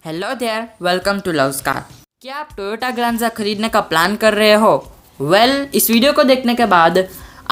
Hello there, welcome to Love's Car. क्या आप Toyota Glanza खरीदने का प्लान कर रहे हो? इस वीडियो को देखने के बाद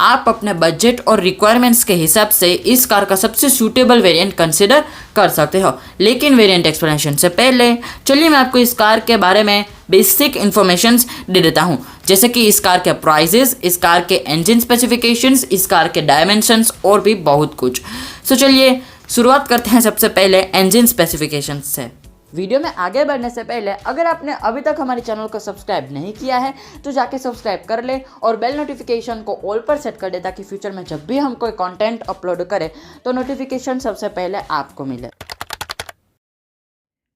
आप अपने बजट और रिक्वायरमेंट्स के हिसाब से इस कार का सबसे सूटेबल वेरिएंट कंसिडर कर सकते हो। लेकिन वेरिएंट एक्सप्लेनेशन से पहले चलिए मैं आपको इस कार के बारे में बेसिक इन्फॉर्मेशंस दे देता हूँ, जैसे कि इस कार के प्राइजेस, इस कार के इंजन स्पेसिफिकेशंस, इस कार के डायमेंशंस और भी बहुत कुछ। तो चलिए शुरुआत करते हैं सबसे पहले इंजन स्पेसिफिकेशंस से। वीडियो में आगे बढ़ने से पहले अगर आपने अभी तक हमारे चैनल को सब्सक्राइब नहीं किया है तो जाके सब्सक्राइब कर ले और बेल नोटिफिकेशन को ऑल पर सेट कर दे, ताकि फ्यूचर में जब भी हम कोई कंटेंट अपलोड करें तो नोटिफिकेशन सबसे पहले आपको मिले।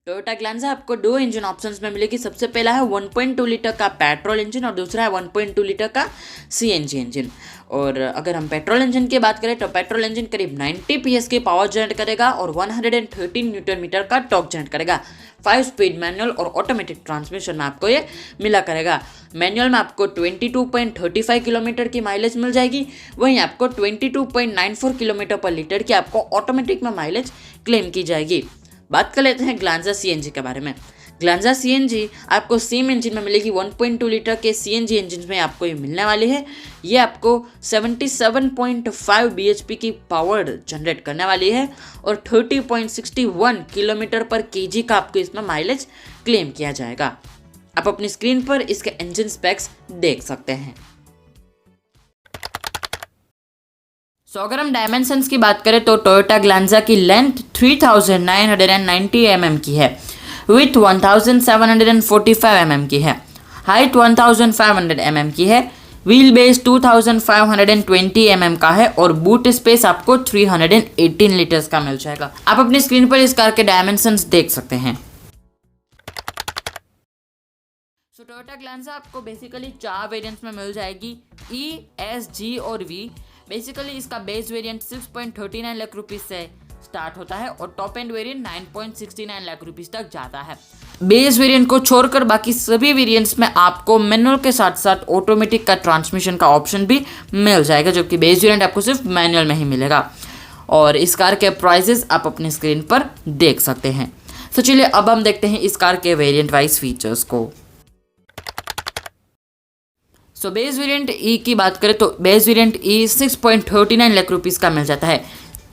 टोयोटा ग्लांजा आपको दो इंजन ऑप्शंस में मिलेगी। सबसे पहला है 1.2 लीटर का पेट्रोल इंजन और दूसरा है 1.2 लीटर का सीएनजी इंजन। और अगर हम पेट्रोल इंजन की बात करें तो पेट्रोल इंजन करीब 90 PS की पावर जनरेट करेगा और 113 न्यूटन मीटर का टॉर्क जनरेट करेगा। 5 स्पीड मैनुअल और ऑटोमेटिक ट्रांसमिशन में आपको ये मिला करेगा। मैनुअल में आपको 22.35 किलोमीटर की माइलेज मिल जाएगी, वहीं आपको 22.94 किलोमीटर पर लीटर की आपको ऑटोमेटिक में माइलेज क्लेम की जाएगी। बात कर लेते हैं ग्लांजा सीएनजी के बारे में। ग्लांजा सीएनजी आपको सेम इंजन में मिलेगी। 1.2 लीटर के सीएनजी इंजन में आपको ये मिलने वाली है। ये आपको 77.5 bhp की पावर जनरेट करने वाली है और 30.61 किलोमीटर पर केजी का आपको इसमें माइलेज क्लेम किया जाएगा। आप अपनी स्क्रीन पर इसके इंजन स्पेक्स देख सकते हैं। अगर हम डायमेंशंस की बात करें तो टोयोटा ग्लांजा की लेंथ 3990 mm की है, विथ 1745 mm की है, हाइट 1500 mm की है, व्हील बेस 2520 mm का है और बूट स्पेस आपको 318 लीटर्स का मिल जाएगा। आप अपनी स्क्रीन पर इस कार के डायमेंशंस देख सकते हैं। टोयोटा ग्लांजा आपको बेसिकली 4 वेरिएंट्स में मिल जाएगी, ई, एस, जी और वी। बेसिकली इसका बेस वेरिएंट 6.39 लाख रुपीस से स्टार्ट होता है और top end variant 9.69 lakh rupees तक जाता है। बेस वेरिएंट को छोड़कर बाकी सभी वेरिएंट्स में आपको मैनुअल के साथ साथ ऑटोमेटिक का ट्रांसमिशन का ऑप्शन भी मिल जाएगा, जबकि बेस वेरिएंट आपको सिर्फ मैनुअल में ही मिलेगा। और इस कार के प्राइजेस आप अपनी स्क्रीन पर देख सकते हैं। तो चलिए अब हम देखते हैं इस कार के वेरिएंट वाइज फीचर्स को। बेस वेरिएंट ई की बात करें तो बेस वेरिएंट ई 6.39 लाख रुपीस का मिल जाता है।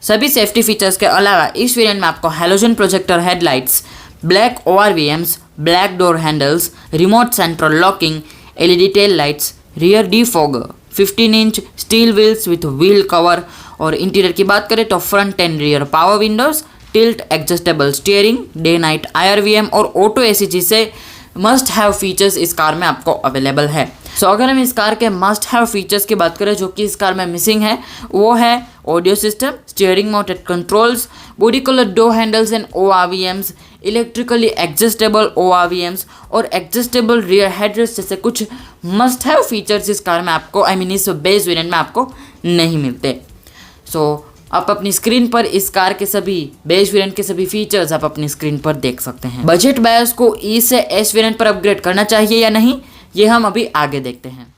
सभी सेफ्टी फीचर्स के अलावा इस वेरिएंट में आपको halogen projector headlights, black ORVMs, black door handles, remote central locking, LED tail lights, rear defogger, 15 inch steel wheels with wheel cover. और इंटीरियर की बात करें तो front end rear power Windows, tilt adjustable steering, day night IRVM और auto AC जैसे must have features इस car में आपको अवेलेबल है। अगर हम इस कार के मस्ट हैव फीचर्स की बात करें जो कि इस कार में मिसिंग है, वो है audio system, steering mounted controls, body colour door handles and ORVMs, electrically adjustable ORVMs और एडजस्टेबल रियर हेडरेस्ट जैसे कुछ मस्ट हैव फीचर्स इस कार में आपको इस बेस वेरिएंट में आपको नहीं मिलते। आप अपनी स्क्रीन पर इस कार के सभी बेस वेरिएंट के सभी फीचर्स आप अपनी स्क्रीन पर देख सकते हैं। बजट बायर्स को ई से एस वेरिएंट पर अपग्रेड करना चाहिए या नहीं, ये हम अभी आगे देखते हैं।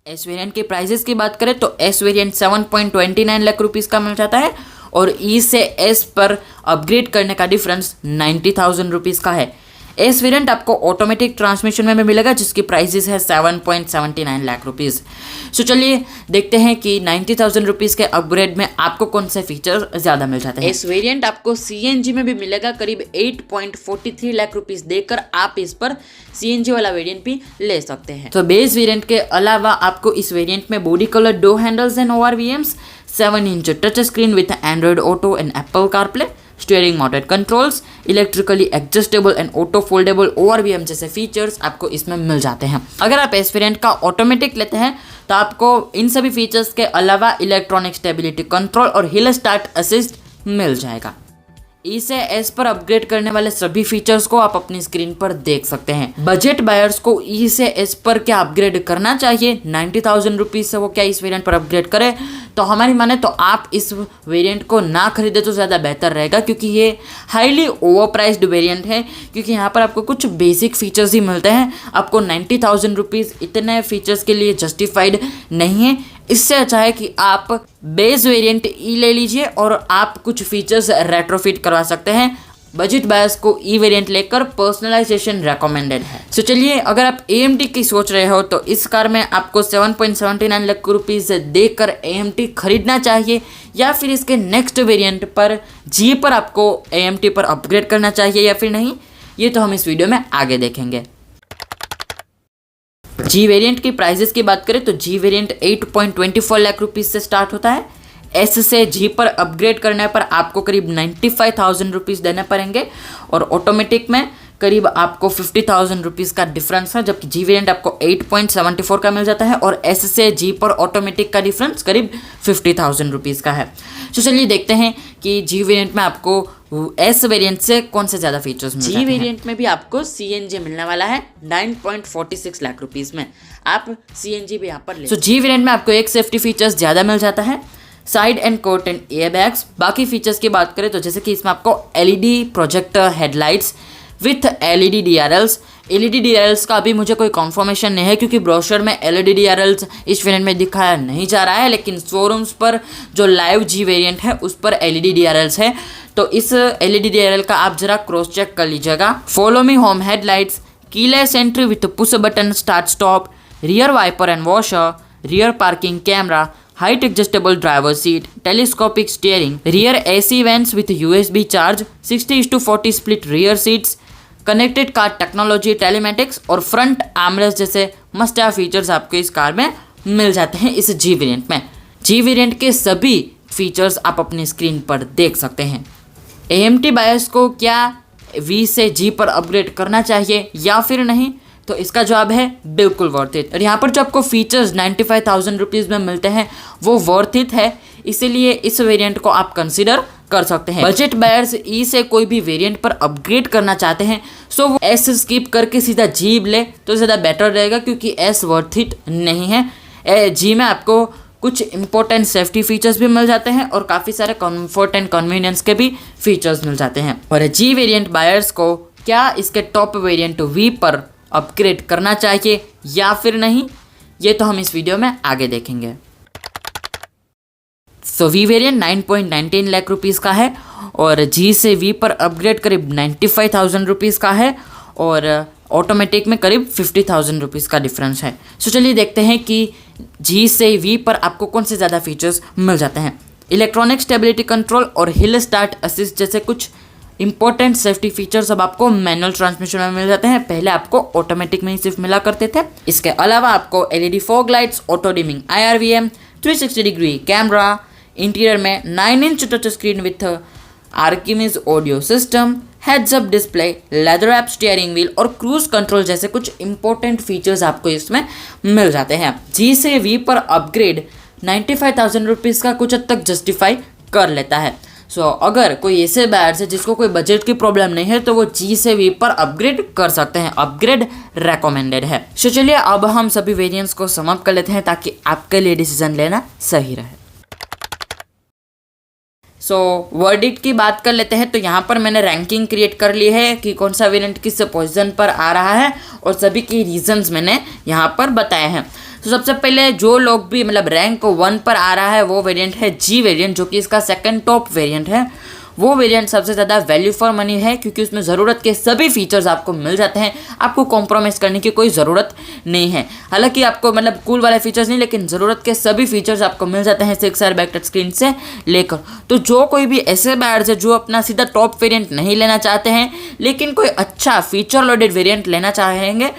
एस वेरिएंट के प्राइजेस की बात करें तो एस वेरिएंट 7.29 लाख रुपीस का मिल जाता है और ई से एस पर अपग्रेड करने का डिफरेंस 90,000 रुपीस का है। एस वेरिएंट आपको ऑटोमेटिक ट्रांसमिशन में मिलेगा जिसकी प्राइसेस है 7.79 लाख रुपीस। चलिए देखते हैं कि 90,000 रुपीस के अपग्रेड में आपको कौन से फीचर ज़्यादा मिल जाते हैं। एस वेरिएंट आपको सीएनजी में भी मिलेगा, करीब 8.43 लाख रुपीस देकर आप इस पर सीएनजी वाला वेरिएंट भी ले सकते हैं। तो बेस वेरिएंट के अलावा आपको इस वेरिएंट में body colour door handles and ORVMs, 7 inch touch screen with Android auto and Apple CarPlay, steering mounted controls, electrically adjustable and auto foldable ORVM जैसे फीचर्स आपको इसमें मिल जाते हैं। अगर आप एस वेरिएंट का ऑटोमेटिक लेते हैं तो आपको इन सभी फीचर्स के अलावा इलेक्ट्रॉनिक स्टेबिलिटी कंट्रोल और हिल स्टार्ट असिस्ट मिल जाएगा। ई से एस पर अपग्रेड करने वाले सभी फीचर्स को आप अपनी स्क्रीन पर देख सकते हैं। बजट बायर्स को ई से एस पर क्या अपग्रेड करना चाहिए, 90,000 रुपीज से वो क्या इस वेरिएंट पर अपग्रेड करें, तो हमारी माने तो आप इस वेरिएंट को ना खरीदे तो ज़्यादा बेहतर रहेगा, क्योंकि ये हाईली ओवर प्राइस्ड वेरिएंट है। क्योंकि यहाँ पर आपको कुछ बेसिक फीचर्स ही मिलते हैं। आपको 90,000 रुपीज़ इतने फीचर्स के लिए जस्टिफाइड नहीं है। इससे अच्छा है कि आप बेस वेरिएंट ई ले लीजिए और आप कुछ फीचर्स रेट्रोफिट करवा सकते हैं बजट बायर्स को ई वेरिएंट लेकर पर्सनलाइजेशन रेकमेंडेड है। सो चलिए, अगर आप AMT की सोच रहे हो तो इस कार में आपको 7.79 लाख रुपीस देकर AMT खरीदना चाहिए, या फिर इसके नेक्स्ट वेरिएंट पर G पर आपको AMT पर अपग्रेड करना चाहिए या फिर नहीं, ये तो हम इस वीडियो में आगे देखेंगे। G वेरिएंट की प्राइजेस की बात करें तो G वेरिएंट 8.24 लाख रुपीस से स्टार्ट होता है। S से G पर अपग्रेड करने पर आपको करीब 95,000 रुपीज़ देने पड़ेंगे, और ऑटोमेटिक में करीब आपको 50,000 रुपीज़ का डिफरेंस है, जबकि G वेरिएंट आपको 8.74 का मिल जाता है और S से G पर ऑटोमेटिक का डिफरेंस करीब 50,000 रुपीज़ का है। तो चलिए देखते हैं कि G वेरिएंट में आपको S वेरिएंट से कौन से ज़्यादा फीचर्स मिलते हैं। G वेरिएंट में भी आपको CNG मिलने वाला है 9.46 लाख रुपीज़ में, आप CNG भी यहाँ पर ले। तो G वेरिएंट में आपको एक सेफ्टी फीचर्स ज़्यादा मिल जाता है, साइड एंड कर्टेन एयरबैग्स। बाकी फीचर्स की बात करें तो जैसे कि इसमें आपको LED projector headlights with LED DRLs। LED DRLs का अभी मुझे कोई कंफर्मेशन नहीं है, क्योंकि ब्रोशर में LED DRLs इस वेरिएंट में दिखाया नहीं जा रहा है, लेकिन शोरूम्स पर जो लाइव G वेरिएंट है उस पर LED DRLs है, तो इस LED DRL का आप जरा क्रॉस चेक कर लीजिएगा। Follow me home headlights, keyless entry with push button start stop, rear wiper and washer, rear parking camera, height adjustable driver seat, telescopic steering, rear AC vents with USB charge, 60:40 split rear seats, connected car technology, telematics और front armrest जैसे must have features आपको इस car में मिल जाते हैं इस G variant में। G variant के सभी फीचर्स आप अपनी स्क्रीन पर देख सकते हैं। AMT बायर्स को क्या V से G पर अपग्रेड करना चाहिए या फिर नहीं, तो इसका जवाब है बिल्कुल वर्थ इट। और यहाँ पर जो आपको फीचर्स 95,000 रुपीज़ में मिलते हैं वो वर्थ इट है, इसीलिए इस वेरिएंट को आप कंसीडर कर सकते हैं। बजट बायर्स ई से कोई भी वेरिएंट पर अपग्रेड करना चाहते हैं सो वो S स्किप करके सीधा G ले तो ज़्यादा बेटर रहेगा, क्योंकि S वर्थ इट नहीं है। G में आपको कुछ इंपॉर्टेंट सेफ्टी फीचर्स भी मिल जाते हैं और काफ़ी सारे कंफर्ट एंड कन्वीनियंस के भी फीचर्स मिल जाते हैं। और G वेरिएंट बायर्स को क्या इसके टॉप वेरिएंट V पर अपग्रेड करना चाहिए या फिर नहीं, ये तो हम इस वीडियो में आगे देखेंगे। सो V वेरिएंट 9.19 लाख रुपीज़ का है और G से V पर अपग्रेड करीब 95,000 रुपीज़ का है, और ऑटोमेटिक में करीब 50,000 रुपीज़ का डिफरेंस है। सो चलिए देखते हैं कि G से V पर आपको कौन से ज़्यादा फीचर्स मिल जाते हैं। इलेक्ट्रॉनिक स्टेबिलिटी कंट्रोल और हिल स्टार्ट असिस्ट जैसे कुछ इंपॉर्टेंट सेफ्टी फीचर्स अब आपको मैनुअल ट्रांसमिशन में मिल जाते हैं, पहले आपको ऑटोमेटिक में ही सिर्फ मिला करते थे। इसके अलावा आपको LED fog lights, auto dimming IRVM, 360 degree camera, interior में 9 inch touch screen with Arkamys audio system, heads up display, leather ऐप स्टीयरिंग व्हील और क्रूज कंट्रोल जैसे कुछ इंपॉर्टेंट फीचर्स आपको इसमें मिल जाते हैं। G से V पर अपग्रेड 95,000 रुपीज़ का कुछ हद तक जस्टिफाई कर लेता है। अगर कोई ऐसे बायर्स है जिसको कोई बजट की प्रॉब्लम नहीं है तो वो G से V पर अपग्रेड कर सकते हैं, अपग्रेड रेकमेंडेड है। चलिए अब हम सभी वेरिएंट्स को समाप्त कर लेते हैं ताकि आपके लिए डिसीजन लेना सही रहे। वर्डिक्ट की बात कर लेते हैं, तो यहाँ पर मैंने रैंकिंग क्रिएट कर ली है कि कौन सा वेरिएंट किस पोजीशन पर आ रहा है और सभी की रीजंस मैंने यहाँ पर बताए हैं। तो सबसे पहले जो लोग भी मतलब रैंक 1 पर आ रहा है वो वेरिएंट है G वेरिएंट, जो कि इसका सेकंड टॉप वेरिएंट है। वो वेरिएंट सबसे ज़्यादा वैल्यू फॉर मनी है, क्योंकि उसमें ज़रूरत के सभी फीचर्स आपको मिल जाते हैं, आपको कॉम्प्रोमाइज़ करने की कोई ज़रूरत नहीं है। हालांकि आपको मतलब कूल वाले फीचर्स नहीं, लेकिन ज़रूरत के सभी फीचर्स आपको मिल जाते हैं 6R बैक टच स्क्रीन से लेकर। तो जो कोई भी ऐसे बायर्स है जो अपना सीधा टॉप वेरिएंट नहीं लेना चाहते हैं लेकिन कोई अच्छा फीचर लोडेड वेरिएंट लेना चाहेंगे,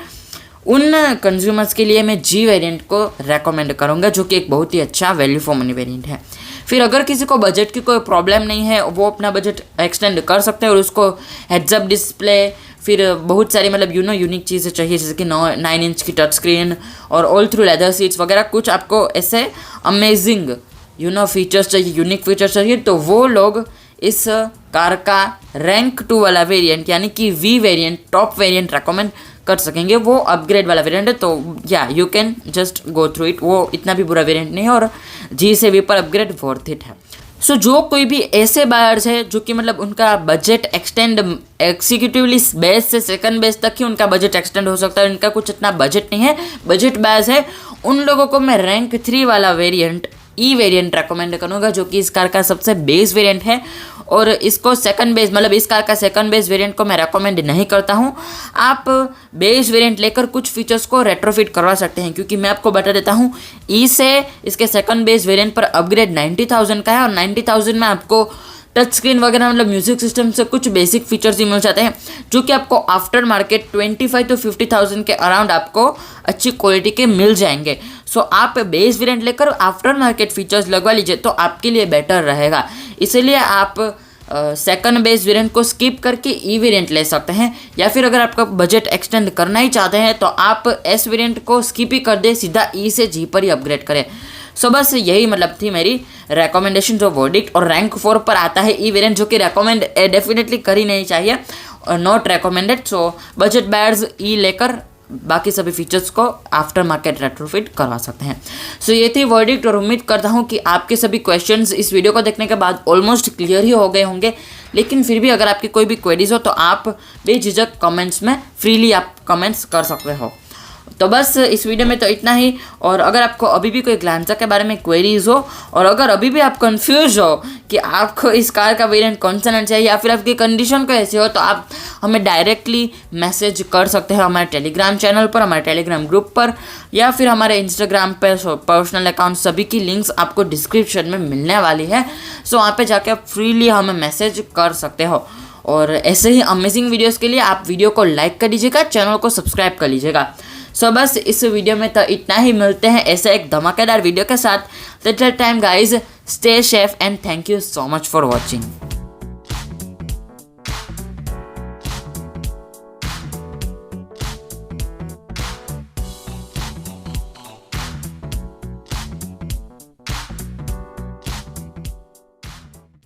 उन कंज्यूमर्स के लिए मैं G वेरिएंट को रेकमेंड करूँगा, जो कि एक बहुत ही अच्छा वैल्यू फॉर मनी वेरिएंट है। फिर अगर किसी को बजट की कोई प्रॉब्लम नहीं है, वो अपना बजट एक्सटेंड कर सकते हैं और उसको हेड्स अप डिस्प्ले, फिर बहुत सारी मतलब यूनिक चीज़ें चाहिए, जैसे कि 9 इंच की टच स्क्रीन और ऑल थ्रू लेदर सीट्स वगैरह, कुछ आपको ऐसे अमेजिंग फीचर्स चाहिए, यूनिक फीचर्स चाहिए, तो वो लोग इस कार का रैंक 2 वाला वेरिएंट यानी कि V variant top variant recommend कर सकेंगे। वो अपग्रेड वाला वेरिएंट है, तो या you can just go through it, वो इतना भी बुरा वेरिएंट नहीं है और G से V पर अपग्रेड वर्थ इट है। जो कोई भी ऐसे बायर्स है जो कि मतलब उनका बजट एक्सटेंड एग्जीक्यूटिवली बेस से सेकंड बेस तक ही उनका बजट एक्सटेंड हो सकता है, उनका कुछ इतना बजट नहीं है, बजट बायर्स है, उन लोगों को मैं रैंक 3 वाला वेरिएंट E वेरिएंट रेकमेंड करूँगा, जो कि इस कार का सबसे बेस वेरिएंट है और इसको सेकंड बेस मतलब इस कार का सेकंड बेस वेरिएंट को मैं रेकमेंड नहीं करता हूँ। आप बेस वेरिएंट लेकर कुछ फीचर्स को रेट्रोफिट करवा सकते हैं, क्योंकि मैं आपको बता देता हूँ ई से इसके सेकंड बेस वेरिएंट पर अपग्रेड 90,000 का है और 90,000 में आपको टच स्क्रीन वगैरह मतलब म्यूजिक सिस्टम से कुछ बेसिक फीचर्स ही मिल जाते हैं, जो कि आपको आफ्टर मार्केट 25 to 50,000 के अराउंड आपको अच्छी क्वालिटी के मिल जाएंगे। सो आप बेस वेरिएंट लेकर आफ्टर मार्केट फीचर्स लगवा लीजिए तो आपके लिए बेटर रहेगा। इसीलिए आप सेकंड बेस वेरिएंट को स्किप करके ई वेरिएंट ले सकते हैं, या फिर अगर आपका बजट एक्सटेंड करना ही चाहते हैं तो आप एस वेरिएंट को स्किप ही कर दे, सीधा ई से जी पर ही अपग्रेड करें। सो बस यही मतलब थी मेरी रेकमेंडेशन। जो वर्डिक्ट और रैंक 4 पर आता है ई वेरिएंट, जो कि रेकमेंड डेफिनेटली कर ही नहीं चाहिए, not recommended. So budget buds E लेकर बाकी सभी फीचर्स को आफ्टर मार्केट रेट्रोफिट करवा सकते हैं। सो ये थी वर्डिक्ट, और उम्मीद करता हूँ कि आपके सभी क्वेश्चंस इस वीडियो को देखने के बाद ऑलमोस्ट क्लियर ही हो गए होंगे। लेकिन फिर भी अगर आपकी कोई भी क्वेरीज हो तो आप बेझिझक कमेंट्स में फ्रीली आप कमेंट्स कर सकते हो। तो बस इस वीडियो में तो इतना ही। और अगर आपको अभी भी कोई ग्लैंजा के बारे में क्वेरीज हो, और अगर अभी भी आप कंफ्यूज हो कि आपको इस कार का वेरिएंट कौन सा लेना चाहिए, या फिर आपकी कंडीशन को ऐसे हो, तो आप हमें डायरेक्टली मैसेज कर सकते हैं हमारे टेलीग्राम चैनल पर, हमारे टेलीग्राम ग्रुप पर, या फिर हमारे इंस्टाग्राम पर पर्सनल अकाउंट। सभी की लिंक्स आपको डिस्क्रिप्शन में मिलने वाली है। सो वहाँ पर जाके आप फ्रीली हमें मैसेज कर सकते हो। और ऐसे ही अमेजिंग वीडियोज़ के लिए आप वीडियो को लाइक कर दीजिएगा, चैनल को सब्सक्राइब कर लीजिएगा। सो बस इस वीडियो में तो इतना ही। मिलते हैं ऐसे एक धमाकेदार वीडियो के साथ। Till time guys, stay safe and thank you so much for watching.